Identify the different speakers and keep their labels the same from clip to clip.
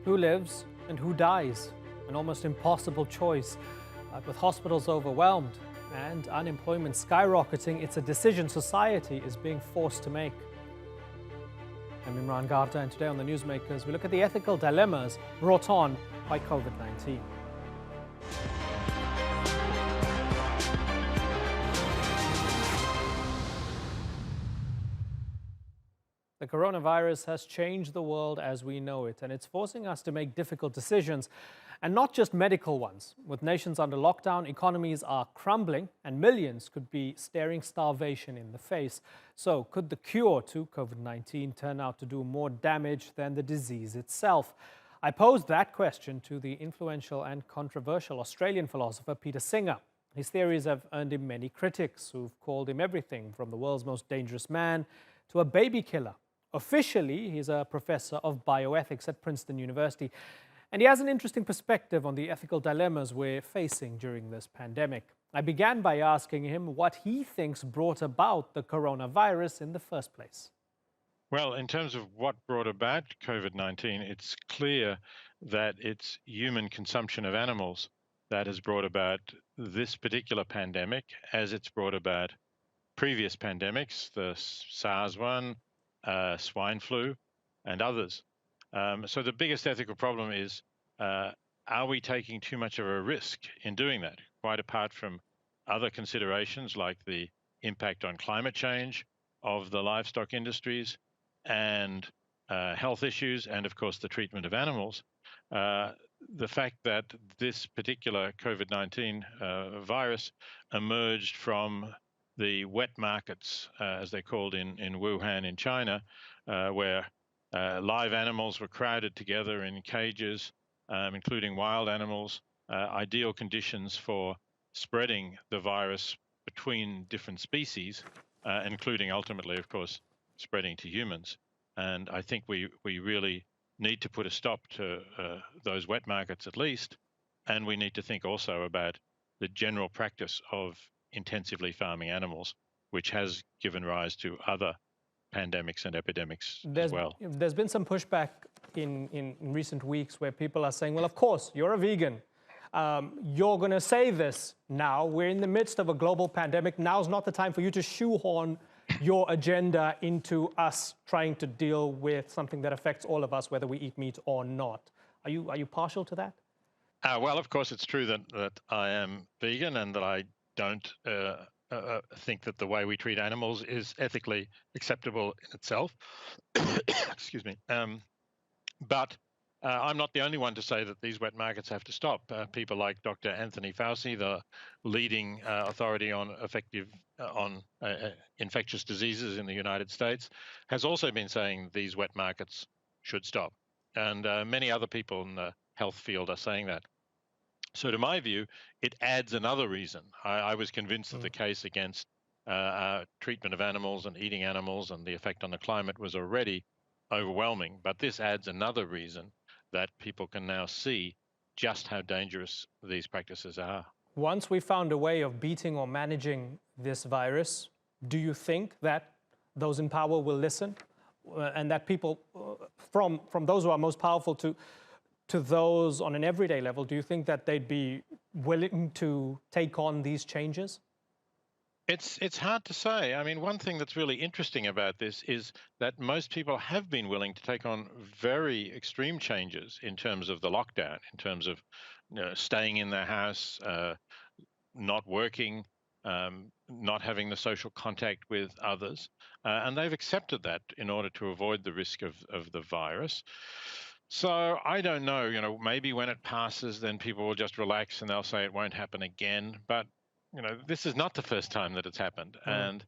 Speaker 1: Who lives and who dies? An almost impossible choice. With hospitals overwhelmed and unemployment skyrocketing, it's a decision society is being forced to make. I'm Imran Garda, and today on The Newsmakers, we look at the ethical dilemmas brought on by COVID-19. The coronavirus has changed the world as we know it, and it's forcing us to make difficult decisions, and not just medical ones. With nations under lockdown, economies are crumbling, and millions could be staring starvation in the face. So, could the cure to COVID-19 turn out to do more damage than the disease itself? I posed that question to the influential and controversial Australian philosopher Peter Singer. His theories have earned him many critics who've called him everything from the world's most dangerous man to a baby killer. Officially, he's a professor of bioethics at Princeton University, and he has an interesting perspective on the ethical dilemmas we're facing during this pandemic. I began by asking him what he thinks brought about the coronavirus in the first place.
Speaker 2: Well, in terms of what brought about COVID-19, it's clear that it's human consumption of animals that has brought about this particular pandemic, as it's brought about previous pandemics, the SARS one, swine flu, and others. So the biggest ethical problem is, are we taking too much of a risk in doing that? Quite apart from other considerations like the impact on climate change of the livestock industries and health issues, and of course the treatment of animals, the fact that this particular COVID-19 virus emerged from the wet markets, as they're called in Wuhan in China, where live animals were crowded together in cages, including wild animals, ideal conditions for spreading the virus between different species, including ultimately, of course, spreading to humans. And I think we really need to put a stop to those wet markets at least, and we need to think also about the general practice of intensively farming animals, which has given rise to other pandemics and epidemics as well.
Speaker 1: There's been some pushback in recent weeks where people are saying, well, of course, you're a vegan. You're going to say this now. We're in the midst of a global pandemic. Now's not the time for you to shoehorn your agenda into us trying to deal with something that affects all of us, whether we eat meat or not. Are you partial to that?
Speaker 2: Well, of course, it's true that I am vegan and that I don't think that the way we treat animals is ethically acceptable in itself. Excuse me. But I'm not the only one to say that these wet markets have to stop. People like Dr. Anthony Fauci, the leading authority on infectious diseases in the United States, has also been saying these wet markets should stop. And many other people in the health field are saying that. So to my view, it adds another reason. I was convinced that the case against treatment of animals and eating animals and the effect on the climate was already overwhelming. But this adds another reason that people can now see just how dangerous these practices are.
Speaker 1: Once we found a way of beating or managing this virus, do you think that those in power will listen? And that people, from those who are most powerful to those on an everyday level, do you think that they'd be willing to take on these changes?
Speaker 2: It's hard to say. I mean, one thing that's really interesting about this is that most people have been willing to take on very extreme changes in terms of the lockdown, in terms of staying in their house, not working, not having the social contact with others. And they've accepted that in order to avoid the risk of the virus. So I don't know, maybe when it passes, then people will just relax and they'll say it won't happen again. But, this is not the first time that it's happened. And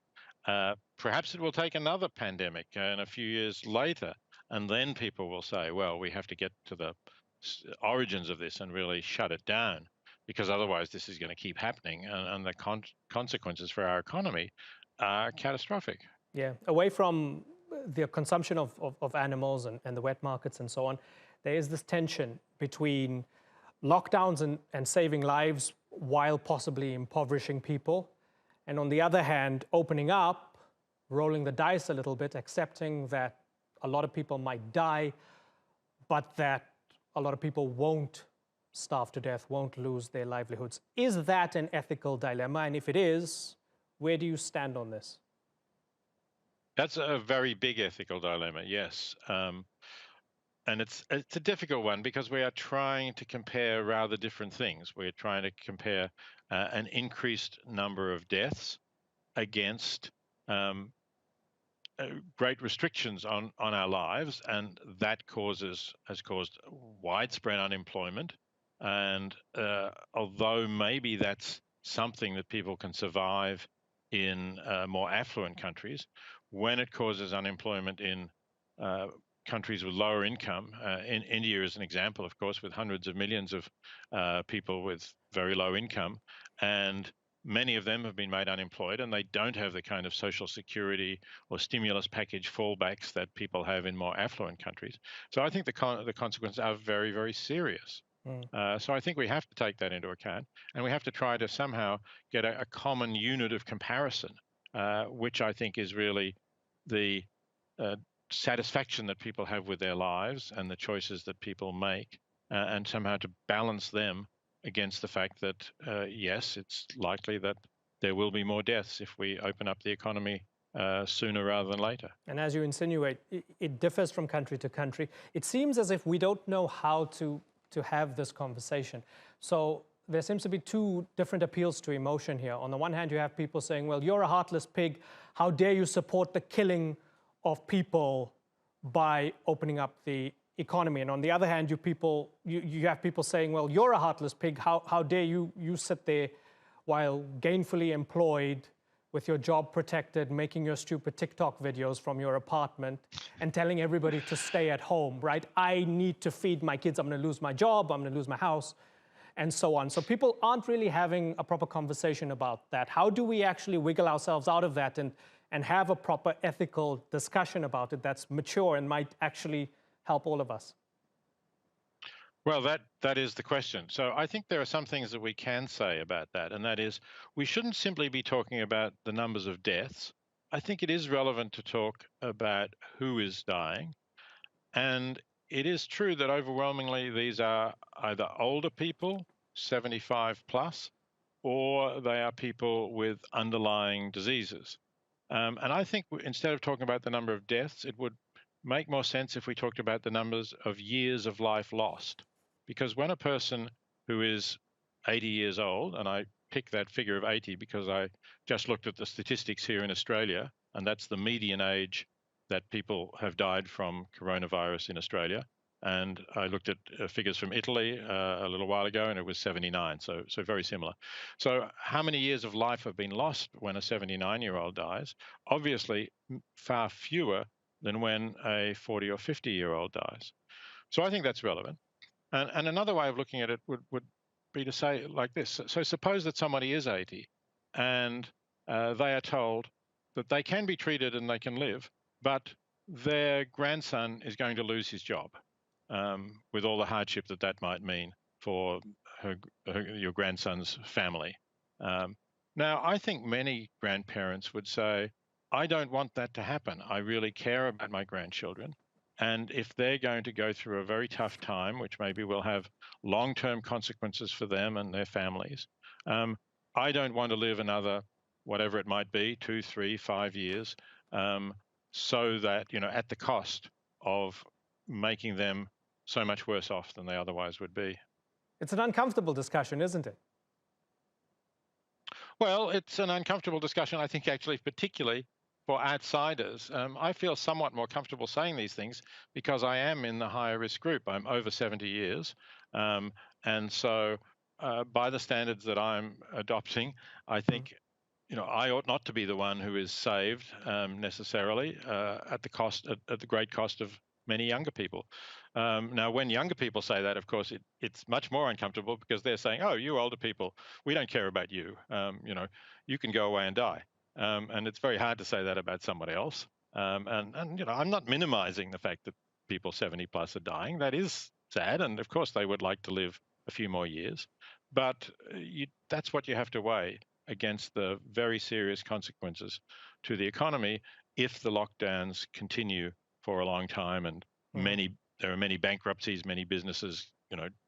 Speaker 2: perhaps it will take another pandemic and a few years later, and then people will say, well, we have to get to the origins of this and really shut it down, because otherwise this is going to keep happening, and the consequences for our economy are catastrophic.
Speaker 1: Yeah, away from the consumption of animals and the wet markets and so on, there is this tension between lockdowns and saving lives while possibly impoverishing people, and on the other hand, opening up, rolling the dice a little bit, accepting that a lot of people might die, but that a lot of people won't starve to death, won't lose their livelihoods. Is that an ethical dilemma? And if it is, where do you stand on this?
Speaker 2: That's a very big ethical dilemma, yes. And it's a difficult one because we are trying to compare rather different things. We're trying to compare an increased number of deaths against um, great restrictions on our lives, and that has caused widespread unemployment. And although maybe that's something that people can survive in more affluent countries, when it causes unemployment in uh, countries with lower income, in India is an example, of course, with hundreds of millions of people with very low income, and many of them have been made unemployed, and they don't have the kind of social security or stimulus package fallbacks that people have in more affluent countries. So I think the consequences are very, very serious.
Speaker 1: Mm.
Speaker 2: So I think we have to take that into account, and we have to try to somehow get a common unit of comparison, which I think is really the uh, satisfaction that people have with their lives and the choices that people make, and somehow to balance them against the fact that, yes, it's likely that there will be more deaths if we open up the economy sooner rather than later.
Speaker 1: And as you insinuate, it differs from country to country. It seems as if we don't know how to have this conversation. So there seems to be two different appeals to emotion here. On the one hand, you have people saying, well, you're a heartless pig. How dare you support the killing of people by opening up the economy? And on the other hand, you have people saying, well, you're a heartless pig. How dare you sit there while gainfully employed with your job protected, making your stupid TikTok videos from your apartment and telling everybody to stay at home, right? I need to feed my kids. I'm going to lose my job. I'm going to lose my house, and so on. So people aren't really having a proper conversation about that. How do we actually wiggle ourselves out of that and have a proper ethical discussion about it that's mature and might actually help all of us?
Speaker 2: Well, that is the question. So I think there are some things that we can say about that, and that is we shouldn't simply be talking about the numbers of deaths. I think it is relevant to talk about who is dying. And it is true that overwhelmingly these are either older people, 75 plus, or they are people with underlying diseases. And I think instead of talking about the number of deaths, it would make more sense if we talked about the numbers of years of life lost. Because when a person who is 80 years old, and I pick that figure of 80 because I just looked at the statistics here in Australia, and that's the median age that people have died from coronavirus in Australia. And I looked at figures from Italy a little while ago, and it was 79, so very similar. So how many years of life have been lost when a 79-year-old dies? Obviously, far fewer than when a 40 or 50-year-old dies. So I think that's relevant. And another way of looking at it would be to say like this. So suppose that somebody is 80 and they are told that they can be treated and they can live, but their grandson is going to lose his job, with all the hardship that that might mean for your grandson's family. Now, I think many grandparents would say, I don't want that to happen. I really care about my grandchildren. And if they're going to go through a very tough time, which maybe will have long-term consequences for them and their families, I don't want to live another, whatever it might be, 2, 3, 5 years, so that, at the cost of making them so much worse off than they otherwise would be.
Speaker 1: It's an uncomfortable discussion, isn't it?
Speaker 2: Well, it's an uncomfortable discussion, I think, actually, particularly for outsiders. I feel somewhat more comfortable saying these things because I am in the higher risk group. I'm over 70 years. And so, by the standards that I'm adopting, I think I ought not to be the one who is saved necessarily at the great cost of many younger people. Now, when younger people say that, of course, it's much more uncomfortable because they're saying, "Oh, you older people, we don't care about you. You can go away and die." And it's very hard to say that about somebody else. And I'm not minimizing the fact that people 70 plus are dying. That is sad, and of course, they would like to live a few more years. But that's what you have to weigh against the very serious consequences to the economy if the lockdowns continue for a long time and many there are many bankruptcies, many businesses,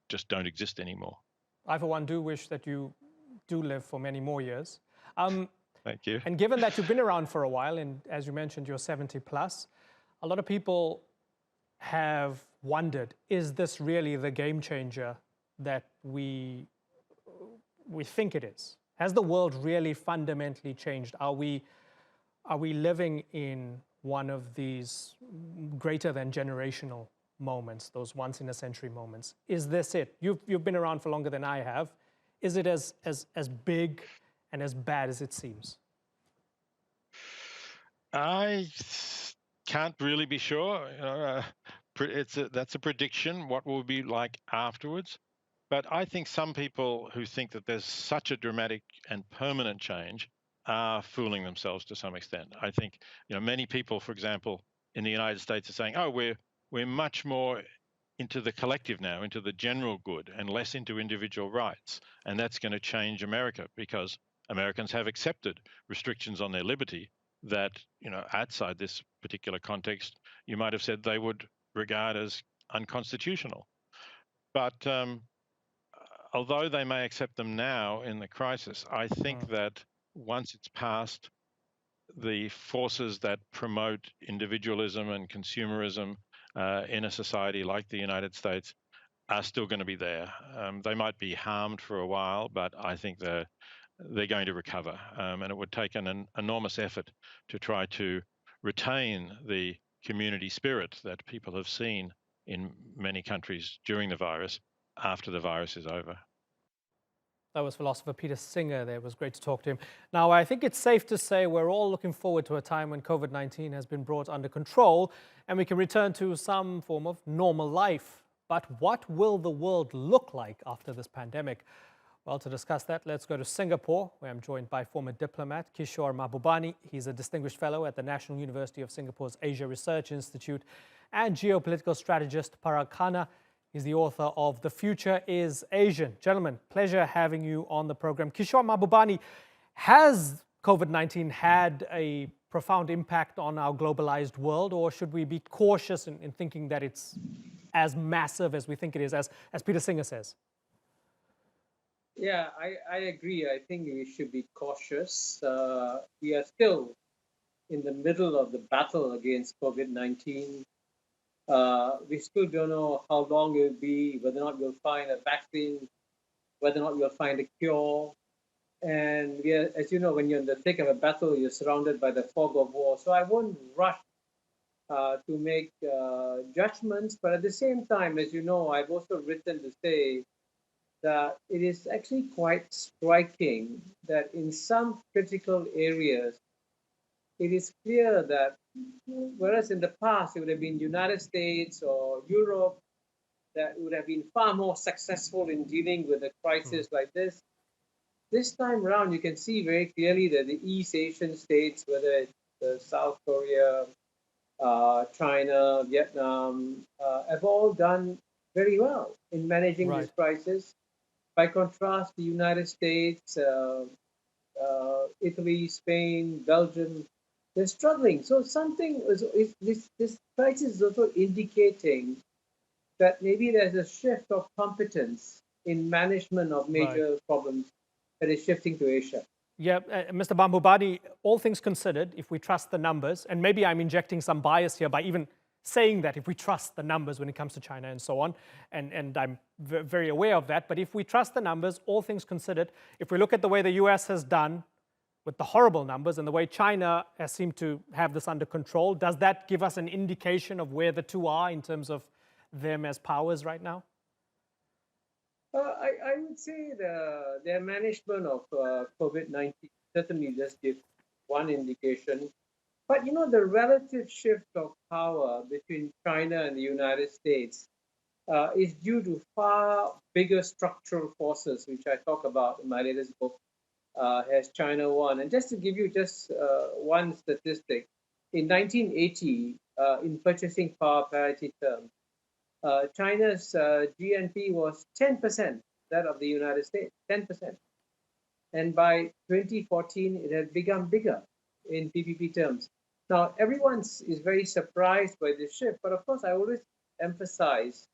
Speaker 2: just don't exist anymore.
Speaker 1: I, for one, do wish that you do live for many more years. Um,
Speaker 2: Thank you.
Speaker 1: and given that you've been around for a while, and as you mentioned, you're 70 plus, a lot of people have wondered, is this really the game changer that we think it is? Has the world really fundamentally changed? Are we living in one of these greater than generational moments, those once in a century moments? Is this it? You've been around for longer than I have. Is it as big and as bad as it seems?
Speaker 2: I can't really be sure. That's a prediction. What will it be like afterwards? But I think some people who think that there's such a dramatic and permanent change are fooling themselves to some extent. I think many people, for example, in the United States, are saying, "Oh, we're much more into the collective now, into the general good, and less into individual rights, and that's going to change America because Americans have accepted restrictions on their liberty that outside this particular context you might have said they would regard as unconstitutional." But although they may accept them now in the crisis, I think that once it's passed, the forces that promote individualism and consumerism in a society like the United States are still going to be there. They might be harmed for a while, but I think they're going to recover. And it would take an enormous effort to try to retain the community spirit that people have seen in many countries during the virus after the virus is over.
Speaker 1: That was philosopher Peter Singer there. It was great to talk to him. Now, I think it's safe to say we're all looking forward to a time when COVID-19 has been brought under control and we can return to some form of normal life. But what will the world look like after this pandemic? Well, to discuss that, let's go to Singapore, where I'm joined by former diplomat Kishore Mahbubani. He's a distinguished fellow at the National University of Singapore's Asia Research Institute, and geopolitical strategist Parag Khanna. He's the author of The Future is Asian. Gentlemen, pleasure having you on the program. Kishore Mahbubani, has COVID-19 had a profound impact on our globalized world, or should we be cautious in thinking that it's as massive as we think it is, as Peter Singer says?
Speaker 3: Yeah, I agree. I think we should be cautious. We are still in the middle of the battle against COVID-19. We still don't know how long it will be, whether or not we'll find a vaccine, whether or not we'll find a cure. And we are, as you know, when you're in the thick of a battle, you're surrounded by the fog of war. So I won't rush to make judgments. But at the same time, as you know, I've also written to say that it is actually quite striking that in some critical areas, it is clear that whereas in the past it would have been United States or Europe that would have been far more successful in dealing with a crisis like this time around you can see very clearly that the East Asian states, whether it's South Korea, China, Vietnam, have all done very well in managing this crisis. By contrast, the United States, Italy, Spain, Belgium, they're struggling. So something this crisis is also indicating that maybe there's a shift of competence in management of major problems that is shifting to Asia.
Speaker 1: Yeah, Mr. Mahbubani, all things considered, if we trust the numbers, and maybe I'm injecting some bias here by even saying that if we trust the numbers when it comes to China and so on, and I'm very aware of that, but if we trust the numbers, all things considered, if we look at the way the US has done with the horrible numbers and the way China has seemed to have this under control, does that give us an indication of where the two are in terms of them as powers right now?
Speaker 3: I would say their management of COVID-19 certainly just gives one indication. But you know, the relative shift of power between China and the United States is due to far bigger structural forces, which I talk about in my latest book, Has China Won? And just to give you just one statistic, in 1980, in purchasing power parity terms, China's GNP was 10% that of the United States, 10%. And by 2014, it had become bigger in PPP terms. Now, everyone is very surprised by this shift, but of course, I always emphasize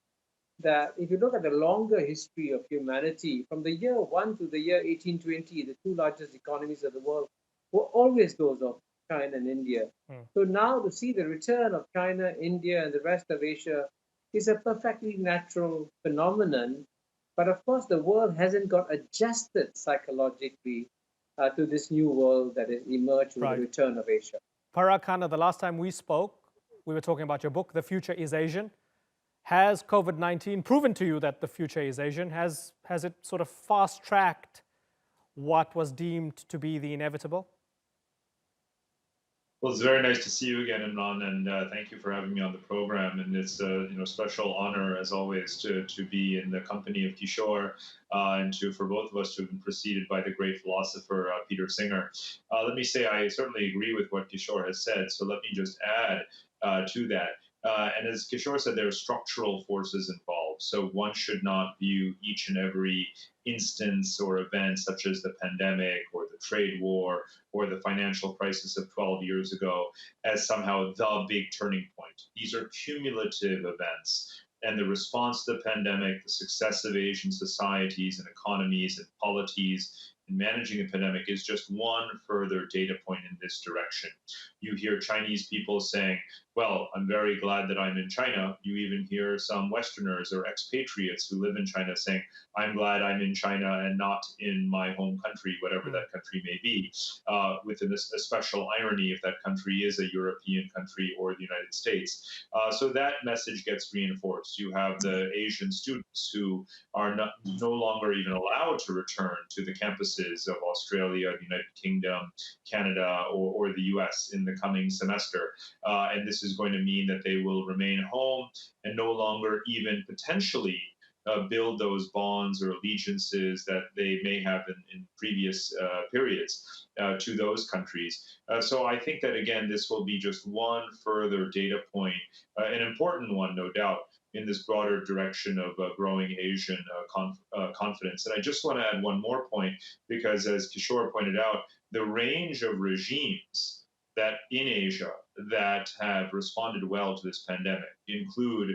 Speaker 3: that if you look at the longer history of humanity, from the year 1 to the year 1820, the two largest economies of the world were always those of China and India. So now to see the return of China, India, and the rest of Asia is a perfectly natural phenomenon. But of course, the world hasn't got adjusted psychologically to this new world that has emerged with the
Speaker 1: Right.
Speaker 3: return of Asia.
Speaker 1: Parag Khanna, the last time we spoke, we were talking about your book, The Future is Asian. Has COVID-19 proven to you that the future is Asian? Has it sort of fast-tracked what was deemed to be the inevitable?
Speaker 4: Well, it's very nice to see you again, Imran, and thank you for having me on the program. And it's a special honor, as always, to be in the company of Kishore and for both of us to have been preceded by the great philosopher Peter Singer. Let me say I certainly agree with what Kishore has said. So let me just add to that. And as Kishore said, there are structural forces involved. So one should not view each and every instance or event, such as the pandemic or the trade war or the financial crisis of 12 years ago, as somehow the big turning point. These are cumulative events. And the response to the pandemic, the success of Asian societies and economies and polities in managing the pandemic is just one further data point in this direction. You hear Chinese people saying, well, I'm very glad that I'm in China. You even hear some Westerners or expatriates who live in China saying, I'm glad I'm in China and not in my home country, whatever that country may be, with a special irony if that country is a European country or the United States. So that message gets reinforced. You have the Asian students who are no longer even allowed to return to the campuses of Australia, the United Kingdom, Canada, or the US in the coming semester. And this is going to mean that they will remain home and no longer even potentially build those bonds or allegiances that they may have in previous periods to those countries. So I think that, again, this will be just one further data point, an important one, no doubt, in this broader direction of growing Asian confidence. And I just want to add one more point, because as Kishore pointed out, the range of regimes that in Asia that have responded well to this pandemic include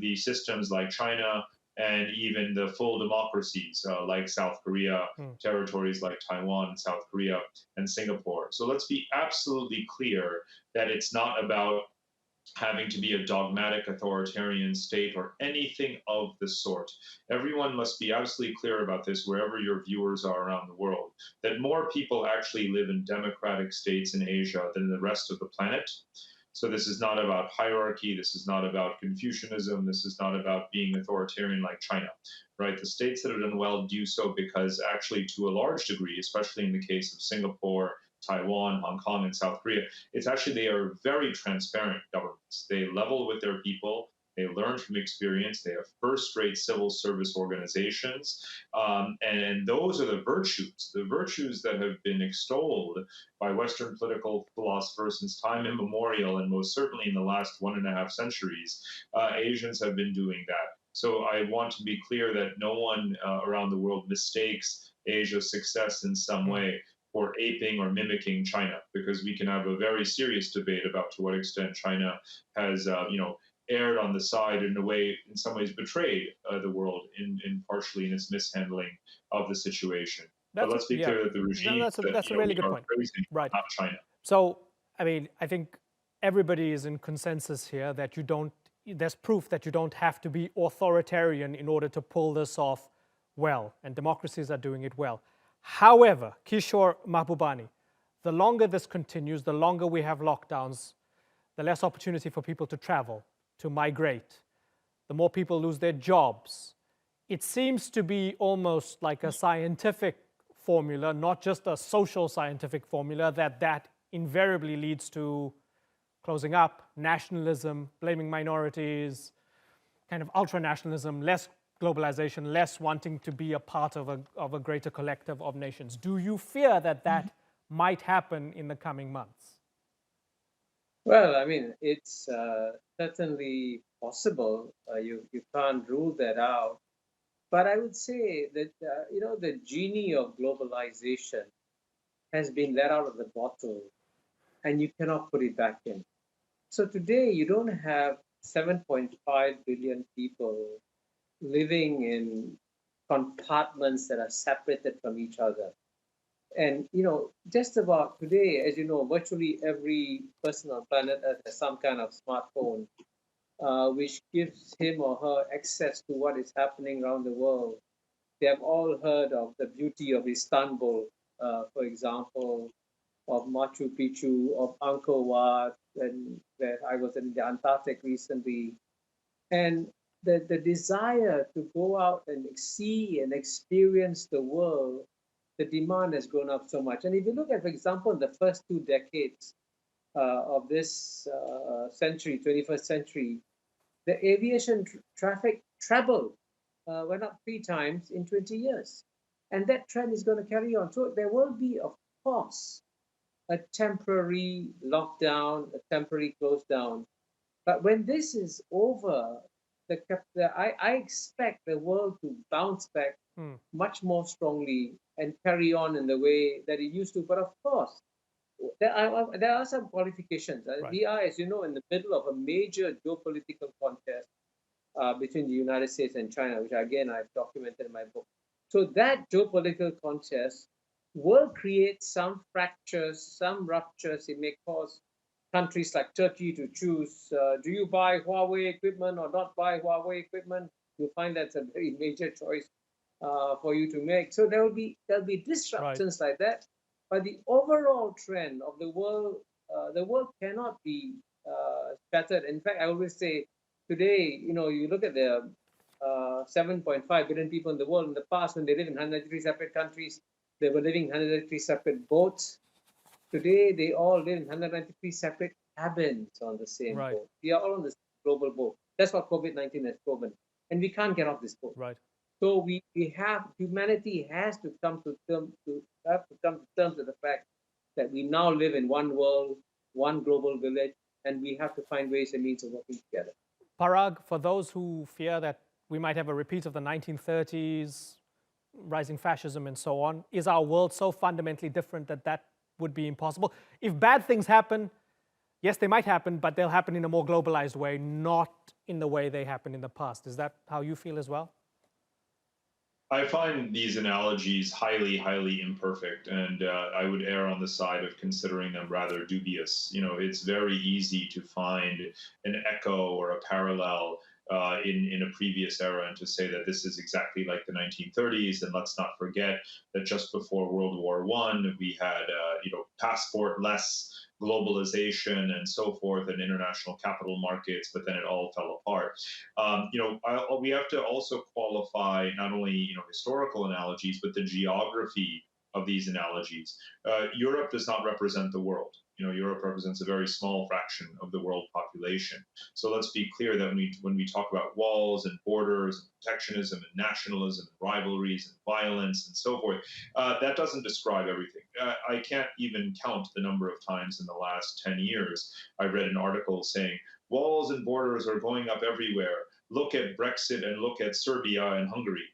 Speaker 4: the systems like China and even the full democracies like South Korea, territories like Taiwan and South Korea and Singapore. So let's be absolutely clear that it's not about having to be a dogmatic authoritarian state or anything of the sort. Everyone must be absolutely clear about this wherever your viewers are around the world, that more people actually live in democratic states in Asia than the rest of the planet. So this is not about hierarchy. This is not about Confucianism. This is not about being authoritarian like China, right? The states that have done well do so because actually, to a large degree, especially in the case of Singapore, Taiwan, Hong Kong, and South Korea, it's actually they are very transparent governments. They level with their people. They learn from experience. They have first-rate civil service organizations, and those are the virtues that have been extolled by Western political philosophers since time immemorial, and most certainly in the last 1.5 centuries. Asians have been doing that. So I want to be clear that no one around the world mistakes Asia's success in some way for aping or mimicking China, because we can have a very serious debate about to what extent China has, erred on the side in a way, in some ways, betrayed the world in partially in its mishandling of the situation. But let's be clear that the regimes
Speaker 1: that's a really good point.
Speaker 4: Praising,
Speaker 1: right?
Speaker 4: Not China.
Speaker 1: So, I mean, I think everybody is in consensus here that you don't. There's proof that you don't have to be authoritarian in order to pull this off well, and democracies are doing it well. However, Kishore Mahbubani, the longer this continues, the longer we have lockdowns, the less opportunity for people to travel, to migrate, the more people lose their jobs. It seems to be almost like a scientific formula, not just a social scientific formula, that invariably leads to closing up, nationalism, blaming minorities, kind of ultra-nationalism, less globalization, less wanting to be a part of a greater collective of nations. Do you fear that might happen in the coming months?
Speaker 3: Well, I mean, it's certainly possible. You can't rule that out. But I would say that the genie of globalization has been let out of the bottle, and you cannot put it back in. So today you don't have 7.5 billion people living in compartments that are separated from each other. And just about today, as you know, virtually every person on planet Earth has some kind of smartphone, which gives him or her access to what is happening around the world. They have all heard of the beauty of Istanbul, for example, of Machu Picchu, of Angkor Wat, and where I was in the Antarctic recently. And the desire to go out and see and experience the world, the demand has grown up so much. And if you look at, for example, in the first 2 decades of this century, 21st century, the aviation traffic trebled, went up 3 times in 20 years. And that trend is going to carry on. So there will be, of course, a temporary lockdown, a temporary close down. But when this is over, I expect the world to bounce back much more strongly and carry on in the way that it used to. But of course, there are some qualifications.
Speaker 1: Right.
Speaker 3: We are, as you know, in the middle of a major geopolitical contest between the United States and China, which again I've documented in my book. So that geopolitical contest will create some fractures, some ruptures. It may cause countries like Turkey to choose: do you buy Huawei equipment or not buy Huawei equipment? You'll find that's a very major choice for you to make. So there'll be disruptions like that. But the overall trend of the world cannot be shattered. In fact, I always say today, you look at the 7.5 billion people in the world. In the past, when they lived in 193 separate countries, they were living in 193 separate boats. Today, they all live in 193 separate cabins on the same boat. We are all on this global boat. That's what COVID-19 has proven. And we can't get off this boat.
Speaker 1: Right.
Speaker 3: So humanity has to come to terms with the fact that we now live in one world, one global village, and we have to find ways and means of working together.
Speaker 1: Parag, for those who fear that we might have a repeat of the 1930s, rising fascism and so on, is our world so fundamentally different that would be impossible? If bad things happen, yes, they might happen, but they'll happen in a more globalized way, not in the way they happened in the past. Is that how you feel as well?
Speaker 4: I find these analogies highly, highly imperfect, and I would err on the side of considering them rather dubious. It's very easy to find an echo or a parallel in a previous era and to say that this is exactly like the 1930s. And let's not forget that just before World War I, we had passport-less globalization and so forth, and international capital markets, but then it all fell apart. We have to also qualify not only historical analogies, but the geography of these analogies. Europe does not represent the world. Europe represents a very small fraction of the world population. So let's be clear that when we talk about walls and borders and protectionism and nationalism and rivalries and violence and so forth, that doesn't describe everything. I can't even count the number of times in the last 10 years I read an article saying walls and borders are going up everywhere. Look at Brexit and look at Serbia and Hungary.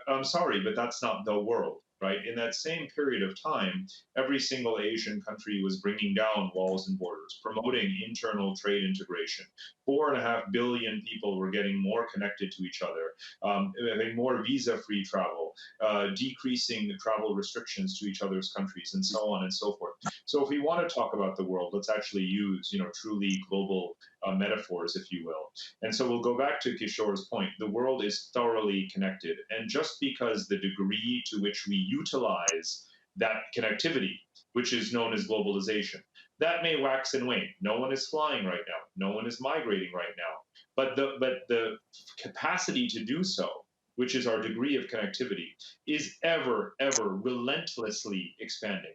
Speaker 4: I'm sorry, but that's not the world, right? In that same period of time, every single Asian country was bringing down walls and borders, promoting internal trade integration. 4.5 billion people were getting more connected to each other, having more visa-free travel, decreasing the travel restrictions to each other's countries, and so on and so forth. So if we want to talk about the world, let's actually use, truly global metaphors, if you will. And so we'll go back to Kishore's point. The world is thoroughly connected. And just because the degree to which we utilize that connectivity, which is known as globalization, that may wax and wane. No one is flying right now. No one is migrating right now. But the capacity to do so, which is our degree of connectivity, is ever, ever relentlessly expanding.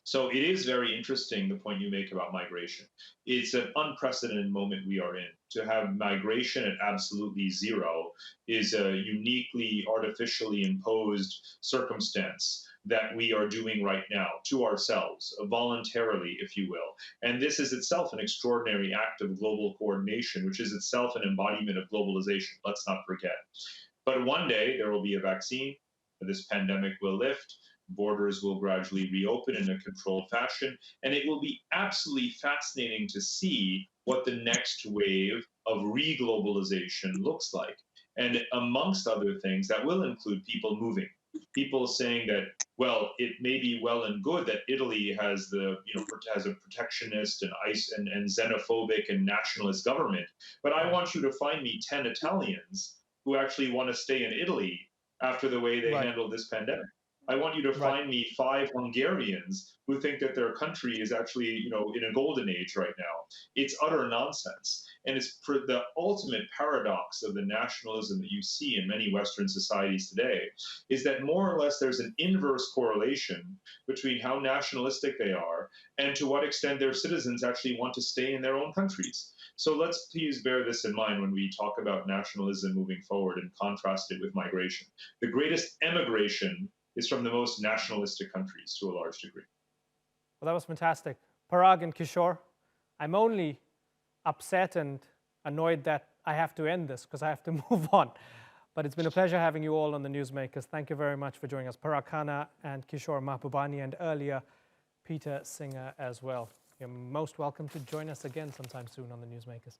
Speaker 4: So it is very interesting, the point you make about migration. It's an unprecedented moment we are in. To have migration at absolutely zero is a uniquely artificially imposed circumstance that we are doing right now to ourselves, voluntarily, if you will. And this is itself an extraordinary act of global coordination, which is itself an embodiment of globalization. Let's not forget. But one day there will be a vaccine, this pandemic will lift, borders will gradually reopen in a controlled fashion, and it will be absolutely fascinating to see what the next wave of re-globalization looks like. And amongst other things, that will include people moving, people saying that, well, it may be well and good that Italy has has a protectionist and xenophobic and nationalist government, but I want you to find me 10 Italians who actually want to stay in Italy after the way they
Speaker 1: Right.
Speaker 4: handled this pandemic. I want you to
Speaker 1: Right.
Speaker 4: find me 5 Hungarians who think that their country is actually, in a golden age right now. It's utter nonsense. And it's the ultimate paradox of the nationalism that you see in many Western societies today is that more or less there's an inverse correlation between how nationalistic they are and to what extent their citizens actually want to stay in their own countries. So let's please bear this in mind when we talk about nationalism moving forward and contrast it with migration. The greatest emigration is from the most nationalistic countries to a large degree.
Speaker 1: Well, that was fantastic. Parag and Kishore, I'm only upset and annoyed that I have to end this because I have to move on. But it's been a pleasure having you all on the Newsmakers. Thank you very much for joining us. Parag Khanna and Kishore Mahbubani, and earlier Peter Singer as well. You're most welcome to join us again sometime soon on the Newsmakers.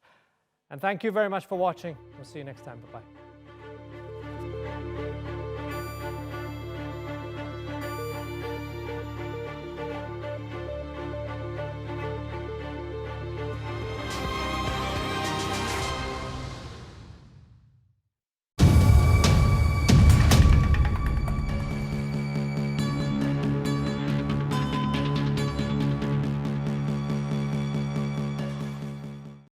Speaker 1: And thank you very much for watching. We'll see you next time. Bye-bye.